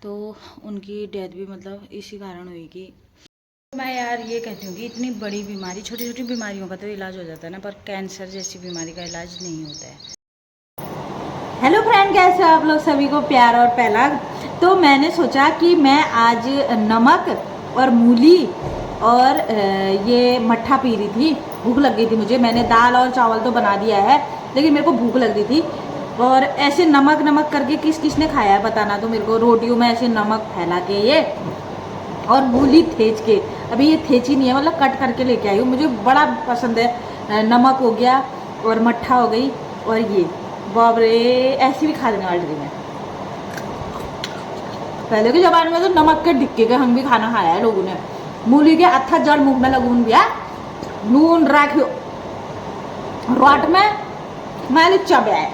तो उनकी डेथ भी मतलब इसी कारण हुई कि मैं यार ये कहती हूँ कि इतनी बड़ी बीमारी, छोटी छोटी बीमारियों का तो इलाज हो जाता है ना, पर कैंसर जैसी बीमारी का इलाज नहीं होता है। हेलो फ्रेंड, कैसे हो आप लोग? सभी को प्यार और पहला। तो मैंने सोचा कि मैं आज नमक और मूली और ये मट्ठा पी रही थी। भूख लग गई थी मुझे। मैंने दाल और चावल तो बना दिया है, लेकिन मेरे को भूख लग रही थी। और ऐसे नमक नमक करके किस किस ने खाया है बताना तो मेरे को। रोटियों में ऐसे नमक फैला के ये, और मूली थेच के। अभी ये थेची नहीं है, मतलब कट करके लेके आई हूँ। मुझे बड़ा पसंद है। नमक हो गया और मट्ठा हो गई, और ये बाप रे ऐसी भी खा देने वाली थी मैं। पहले के जमाने में तो नमक के टिक्के के हम भी खाना खाया है लोगों ने। मूली के अत्था जड़ मुंह में लगून दिया, नून रखो रोट में मैंने चबाया।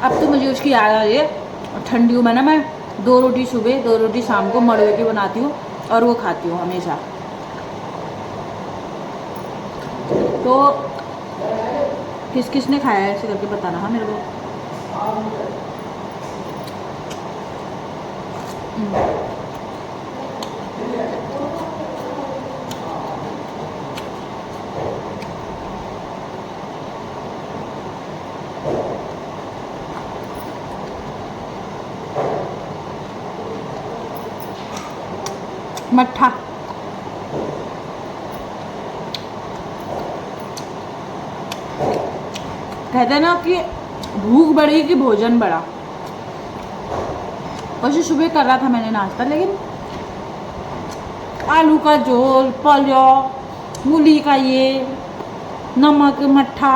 अब तो मुझे उसकी याद आ रही है। ठंडियों में ना मैं 2 रोटी सुबह 2 रोटी शाम को मड़वे की बनाती हूँ और वो खाती हूँ हमेशा। तो किस किस ने खाया है ऐसे करके बताना हाँ मेरे को। मट्ठा कहते हैं ना कि भूख बढ़ी कि भोजन बढ़ा। वैसे सुबह कर रहा था मैंने नाश्ता, लेकिन आलू का झोल, पुलाव, मूली का ये, नमक, मट्ठा,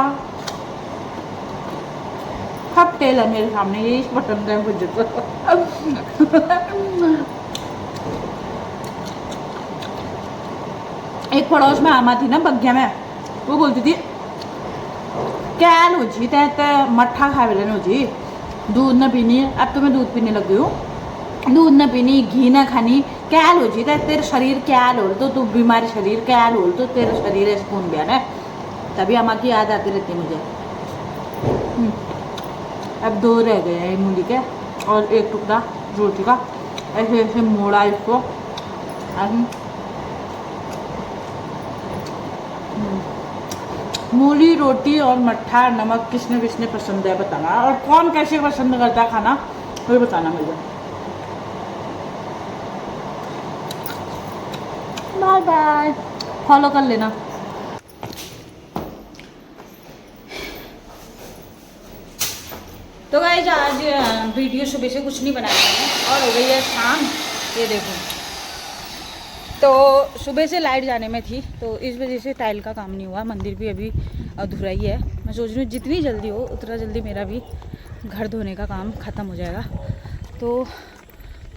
सब तेल है मेरे सामने। यही पसंद है मुझे तो। एक पड़ोस में आमा थी ना बग्या में, वो बोलती थी क्या हो जी ते मट्ठा खा लेने हो जी, दूध न पीनी। अब तो मैं दूध पीने लग गई हूँ। दूध न पीनी, घी न खानी, क्या हो जी तेरे शरीर क्या हो तो तू बीमारी शरीर क्या हो तो तेरे शरीर है सुकून बयान है। तभी अम्मा की याद आती रहती मुझे। अब 2 रह गए हैं मूली के और एक टुकड़ा रोटी का। ऐसे ऐसे मोड़ा इसको। मूली, रोटी और मट्ठा नमक किसने किसने पसंद है बताना, और कौन कैसे पसंद करता है खाना वो बताना मुझे। बाय बाय, फॉलो कर लेना। तो गाइस आज वीडियो सुबह से कुछ नहीं बनाया मैंने, और हो गई है शाम। ये देखो, तो सुबह से लाइट जाने में थी, तो इस वजह से टाइल का काम नहीं हुआ। मंदिर भी अभी अधूरा ही है। मैं सोच रही हूँ जितनी जल्दी हो उतना जल्दी मेरा भी घर धोने का काम ख़त्म हो जाएगा। तो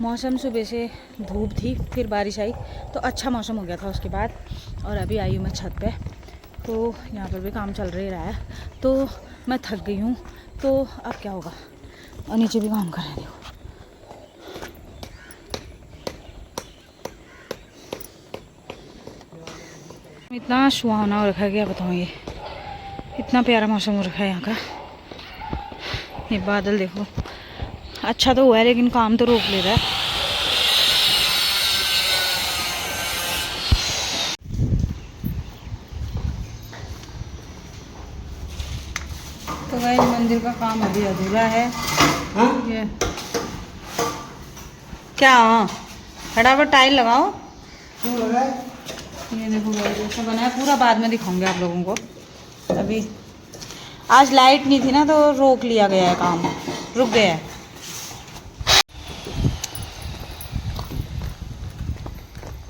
मौसम सुबह से धूप थी, फिर बारिश आई, तो अच्छा मौसम हो गया था उसके बाद। और अभी आई हूँ मैं छत पे, तो यहाँ पर भी काम चल रहा है। तो मैं थक गई हूँ, तो अब क्या होगा। और नीचे भी काम कर रहे हैं। इतना सुहावना हो रखा है, क्या बताऊँ। ये इतना प्यारा मौसम हो रखा है यहाँ का। ये बादल देखो, अच्छा तो हुआ है लेकिन काम तो रोक ले रहा है। तो गाइस मंदिर का काम अभी अधूरा है। ये क्या फटाफट टाइल लगाओ। ये देखो गाइस ऐसा बना है पूरा, बाद में दिखाऊंगे आप लोगों को। अभी आज लाइट नहीं थी ना, तो रोक लिया गया है, काम रुक गया है।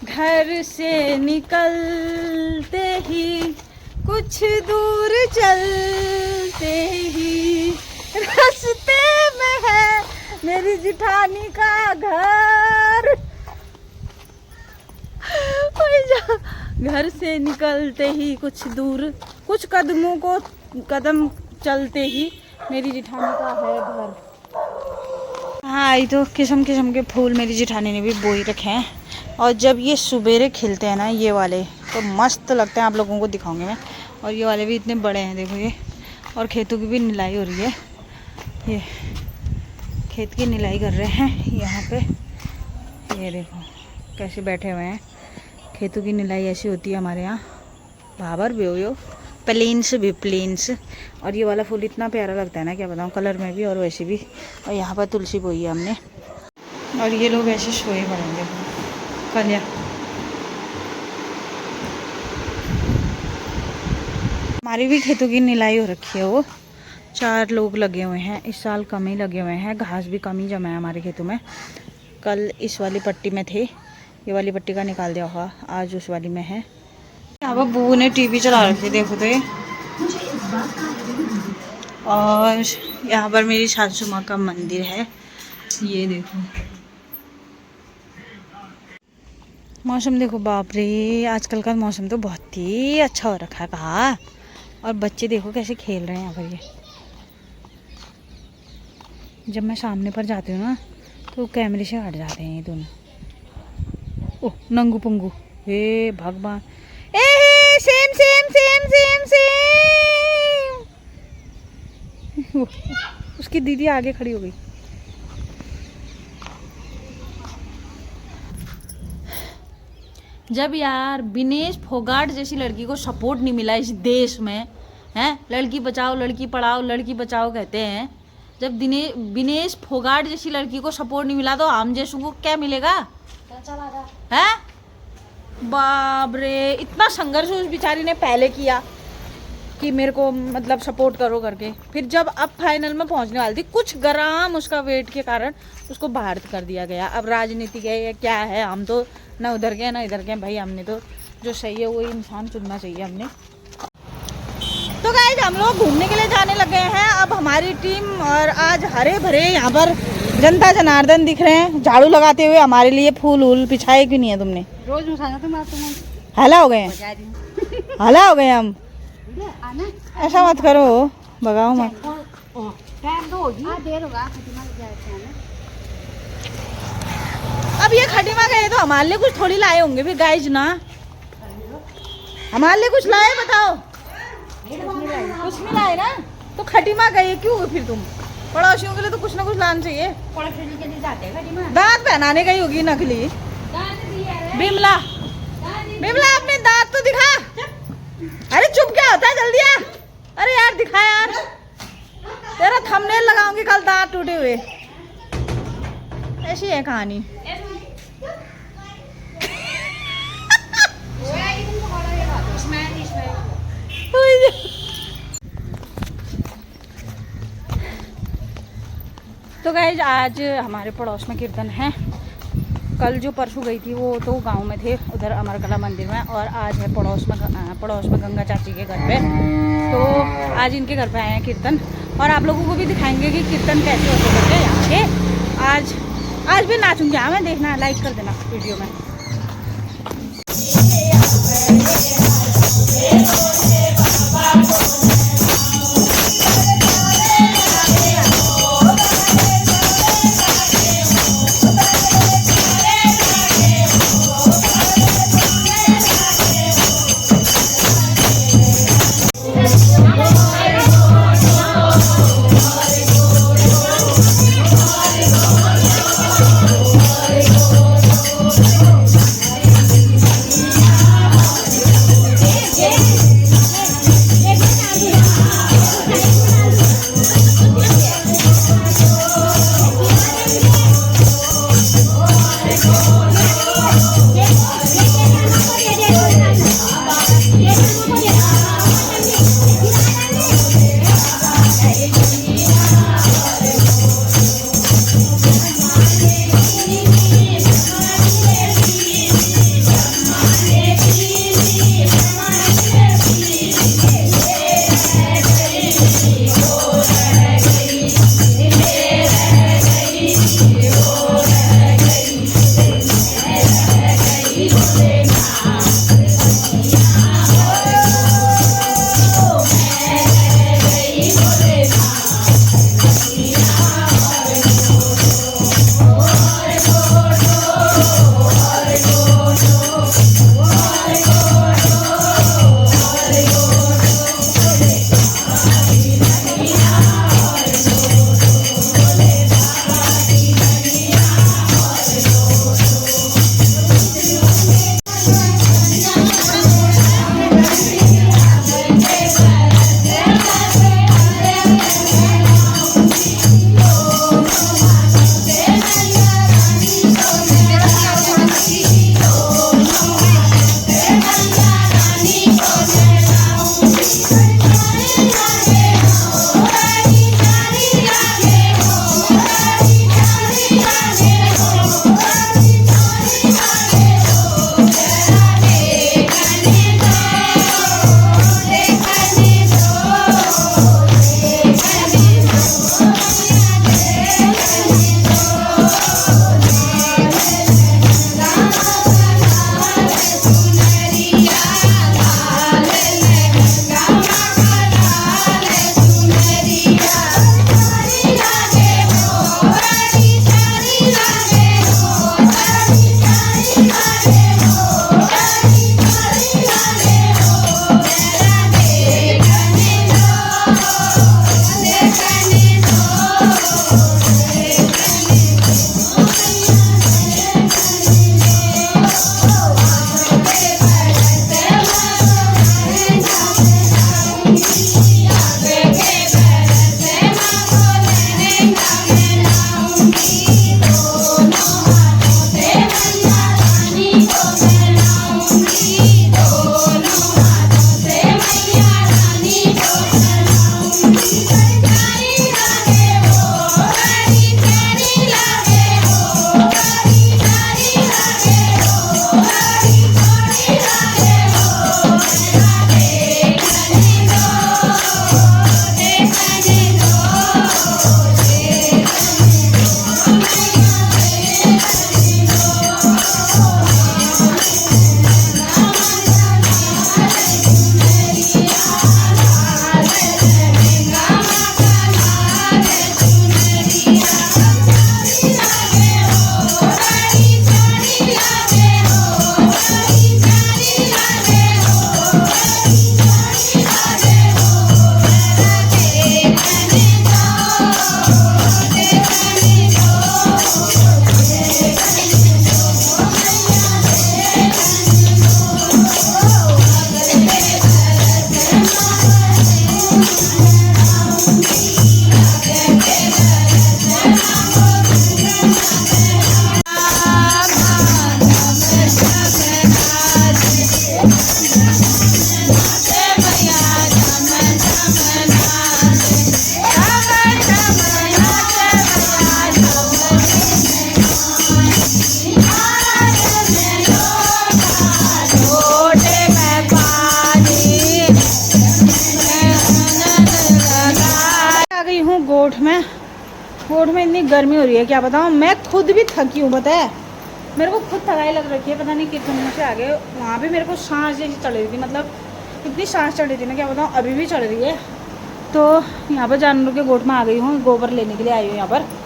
घर से निकलते ही कुछ दूर चलते ही रास्ते में है मेरी जिठानी का घर। घर से निकलते ही कुछ दूर, कुछ कदम चलते ही मेरी जिठानी का है घर। हाँ, ये तो किस्म किस्म के फूल मेरी जिठानी ने भी बोई रखे हैं। और जब ये सुबेरे खिलते हैं ना ये वाले, तो मस्त लगते हैं। आप लोगों को दिखाऊंगी मैं। और ये वाले भी इतने बड़े हैं, देखो ये। और खेतों की भी निलाई हो रही है। ये खेत की निलाई कर रहे हैं यहाँ पे। ये देखो कैसे बैठे हुए हैं। खेतों की निलाई ऐसी होती है हमारे यहाँ। भाबर भी हो प्लेन्स भी प्लेन्स। और ये वाला फूल इतना प्यारा लगता है ना, क्या बताऊँ, कलर में भी और वैसे भी। और यहाँ पर तुलसी बोई है हमने। और ये लोग ऐसे सोए पड़ेंगे कलिया। हमारी भी खेतों की निलाई हो रखी है। वो 4 लोग लगे हुए हैं, इस साल कम ही लगे हुए हैं। घास भी कम ही जमा है हमारे खेतों में। कल इस वाली पट्टी में थे, ये वाली पट्टी का निकाल दिया होगा, आज उस वाली में है। यहाँ पर बूबू ने टीवी चला रखी, देखो तो ये। और यहाँ पर मेरी सासू माँ का मंदिर है, ये देखो। मौसम देखो, बाप रे, आजकल का मौसम तो बहुत ही अच्छा हो रखा है कहा। और बच्चे देखो कैसे खेल रहे हैं यहाँ पर। ये जब मैं सामने पर जाती हूँ ना तो कैमरे से हट जाते हैं ये दोनों। ओह नंगू पंगू, हे भगवान, ए same same same same same. उसकी दीदी आगे खड़ी हो गई। जब यार विनेश फोगाट जैसी लड़की को सपोर्ट नहीं मिला इस देश में, हैं, लड़की बचाओ लड़की पढ़ाओ लड़की बचाओ कहते हैं। जब विनेश फोगाट जैसी लड़की को सपोर्ट नहीं मिला तो हम जैसों को क्या मिलेगा, हैं? बाप रे, इतना संघर्ष उस बेचारी ने पहले किया कि मेरे को मतलब सपोर्ट करो करके। फिर जब अब फाइनल में पहुंचने वाली थी, कुछ ग्राम उसका वेट के कारण उसको बाहर कर दिया गया। अब राजनीति है या क्या है, हम तो ना उधर गए ना इधर गए भाई। हमने तो जो सही है वही इंसान चुनना चाहिए हमने। तो गाइस हम लोग घूमने के लिए जाने लगे हैं अब हमारी टीम। और आज हरे भरे यहाँ पर जनता जनार्दन दिख रहे हैं झाड़ू लगाते हुए। हमारे लिए फूल वूल बिछाए क्यों नहीं है तुमने? रोज उठाना तुम हला हो गए हैं, हला हो गए हम। ऐसा मत करो, भगाओ मत। अब ये खटीमा गए तो हमारे लिए कुछ थोड़ी लाए होंगे फिर गाइज ना। हमारे लिए कुछ लाए बताओ? कुछ नहीं लाए ना, तो खटीमा गए क्यों फिर तुम? पड़ोसियों के लिए तो कुछ ना कुछ लाना चाहिए। दांत पहनाने गई होगी नकली। बिमला बिमला अपने दांत तो दिखा। अरे चुप क्या होता है, जल्दी आ। अरे यार दिखा यार, तेरा थंबनेल लगाऊंगी कल दांत टूटे हुए। ऐसी है कहानी। तो गाइज आज हमारे पड़ोस में कीर्तन है। कल जो परसों गई थी वो तो गांव में थे उधर अमरकला मंदिर में, और आज है पड़ोस में गंगा चाची के घर पे। तो आज इनके घर पे आए हैं कीर्तन, और आप लोगों को भी दिखाएंगे कि कीर्तन कैसे होते हैं यहाँ के। आज भी नाचूंगी यहाँ, मैं देखना, लाइक कर देना वीडियो में। गोठ में इतनी गर्मी हो रही है क्या बताऊँ, मैं खुद भी थकी हूँ पता है, मेरे को खुद थकाई लग रखी है, पता नहीं कितने दिनों से आगे। वहाँ भी मेरे को सांस जैसी चढ़ रही थी, मतलब इतनी सांस चढ़ रही थी ना क्या बताऊँ, अभी भी चढ़ रही है। तो यहाँ पर जानवरों के गोठ में आ गई हूँ, गोबर लेने के लिए आई हूँ यहाँ पर।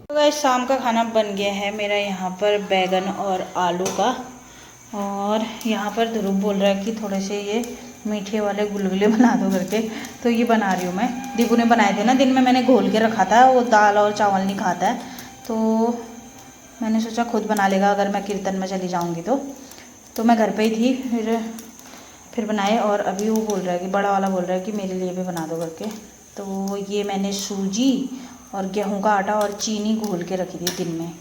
तो गाइस शाम का खाना बन गया है मेरा, यहाँ पर बैगन और आलू का। और यहाँ पर ध्रुव बोल रहा है कि थोड़े से ये मीठे वाले गुलगुले बना दो करके, तो ये बना रही हूँ मैं। दीपू ने बनाए थे ना दिन में, मैंने घोल के रखा था, वो दाल और चावल नहीं खाता है, तो मैंने सोचा खुद बना लेगा अगर मैं कीर्तन में चली जाऊँगी तो मैं घर पर ही थी, फिर बनाए। और अभी वो बोल रहा है कि बड़ा वाला बोल रहा है कि मेरे लिए भी बना दो करके। तो ये मैंने सूजी और गेहूं का आटा और चीनी घोल के रखी थी दिन में।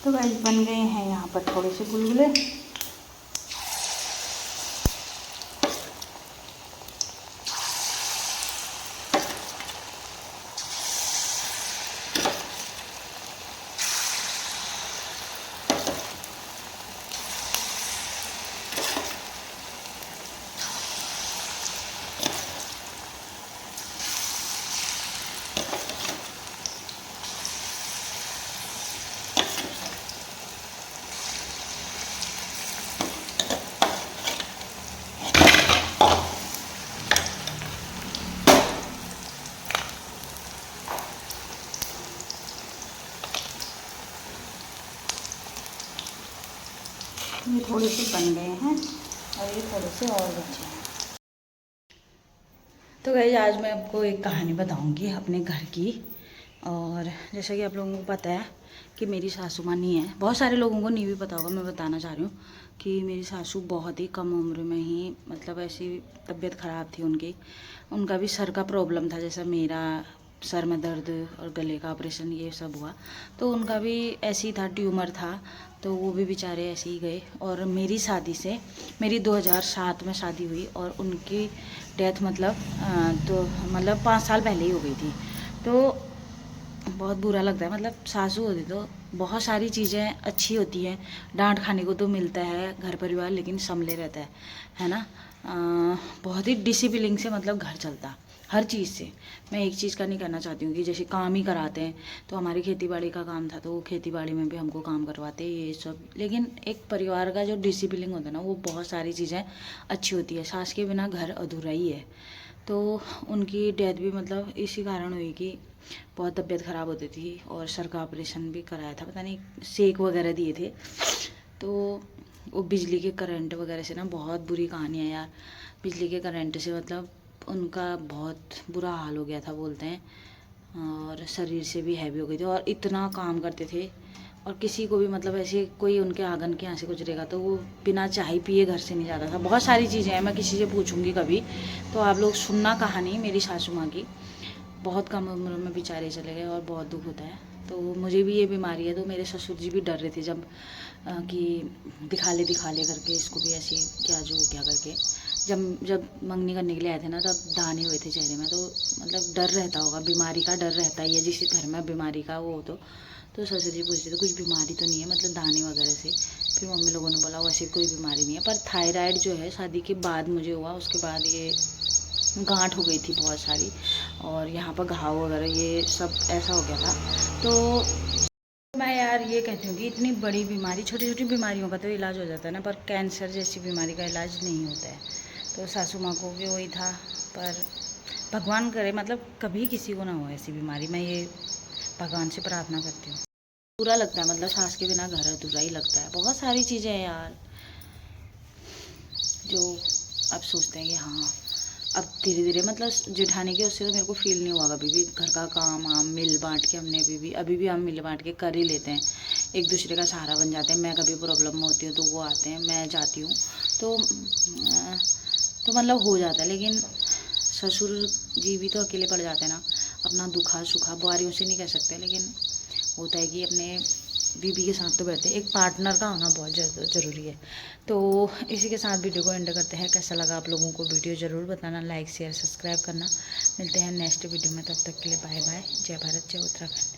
तो गाइस बन गए हैं यहाँ पर थोड़े से गुलगुले। ये थोड़े से बन गए हैं और ये थोड़े से और बचे हैं। तो गाइस आज मैं आपको एक कहानी बताऊंगी अपने घर की। और जैसा कि आप लोगों को पता है कि मेरी सासू माँ नहीं है, बहुत सारे लोगों को नहीं भी पता होगा, मैं बताना चाह रही हूँ कि मेरी सासू बहुत ही कम उम्र में ही मतलब ऐसी तबीयत ख़राब थी उनकी। उनका भी सर का प्रॉब्लम था, जैसा मेरा सर में दर्द और गले का ऑपरेशन ये सब हुआ, तो उनका भी ऐसे ही था, ट्यूमर था, तो वो भी बेचारे ऐसे ही गए। और मेरी शादी से, मेरी 2007 में शादी हुई और उनकी डेथ तो मतलब 5 साल पहले ही हो गई थी। तो बहुत बुरा लगता है, मतलब सासू होती तो बहुत सारी चीज़ें अच्छी होती हैं, डांट खाने को तो मिलता है घर परिवार, लेकिन संभले रहता है ना। बहुत ही डिसिप्लिन से मतलब घर चलता हर चीज़ से। मैं एक चीज़ का नहीं कहना चाहती हूँ कि जैसे काम ही कराते हैं, तो हमारी खेती बाड़ी का काम था तो वो खेती बाड़ी में भी हमको काम करवाते ये सब, लेकिन एक परिवार का जो डिसिप्लिन होता है ना, वो बहुत सारी चीज़ें अच्छी होती है। सास के बिना घर अधूरा ही है। तो उनकी डेथ भी मतलब इसी कारण हुई कि बहुत तबीयत ख़राब होती थी और सर का ऑपरेशन भी कराया था, पता नहीं सेक वगैरह दिए थे, तो वो बिजली के करंट वगैरह से ना, बहुत बुरी कहानी है यार। बिजली के करंट से मतलब उनका बहुत बुरा हाल हो गया था बोलते हैं, और शरीर से भी हैवी हो गई थी और इतना काम करते थे। और किसी को भी मतलब ऐसे कोई उनके आंगन के यहाँ से गुजरेगा तो वो बिना चाय पिए घर से नहीं जाता था। बहुत सारी चीज़ें हैं, मैं किसी से पूछूंगी कभी, तो आप लोग सुनना कहानी मेरी सासू माँ की। बहुत कम उम्र में बेचारे चले गए और बहुत दुख होता है। तो मुझे भी ये बीमारी है, तो मेरे ससुर जी भी डर रहे थे जब कि दिखा ले करके इसको भी ऐसे क्या जो क्या करके। जब जब मंगनी करने के लिए आए थे ना, तब दाने हुए थे चेहरे में, तो मतलब डर रहता होगा, बीमारी का डर रहता ही है जिस घर में बीमारी का वो हो। तो ससुर जी पूछते थे कुछ बीमारी तो नहीं है, मतलब दाने वगैरह से। फिर मम्मी लोगों ने बोला वैसे कोई बीमारी नहीं है, पर थायराइड जो है शादी के बाद मुझे हुआ, उसके बाद ये गांठ हो गई थी बहुत सारी, और यहाँ पर घाव वगैरह ये सब ऐसा हो गया था। तो मैं यार ये कहती हूँ कि इतनी बड़ी बीमारी, छोटी छोटी बीमारियों का तो इलाज हो जाता है ना, पर कैंसर जैसी बीमारी का इलाज नहीं होता है। तो सासू माँ को भी वही था, पर भगवान करे मतलब कभी किसी को ना हो ऐसी बीमारी, मैं ये भगवान से प्रार्थना करती हूँ। बुरा लगता है, मतलब सास के बिना घर अधूरा ही लगता है। बहुत सारी चीज़ें हैं यार जो आप सोचते हैं कि हाँ अब धीरे धीरे, मतलब जेठानी के उससे तो मेरे को फील नहीं हुआ कभी भी। घर का काम हम मिल बांट के हमने अभी भी हम मिल बांट के कर ही लेते हैं, एक दूसरे का सहारा बन जाते हैं। मैं कभी प्रॉब्लम में होती हूँ तो वो आते हैं, मैं जाती हूँ, तो मतलब हो जाता है। लेकिन ससुर जी भी तो अकेले पड़ जाते हैं ना, अपना दुखा सुखा बुआरियों से नहीं कह सकते, लेकिन होता है कि अपने बीबी के साथ तो बैठते हैं। एक पार्टनर का होना बहुत ज़रूरी है। तो इसी के साथ वीडियो को एंड करते हैं। कैसा लगा आप लोगों को वीडियो ज़रूर बताना, लाइक शेयर सब्सक्राइब करना। मिलते हैं नेक्स्ट वीडियो में, तब तक के लिए बाय बाय। जय भारत, जय उत्तराखंड।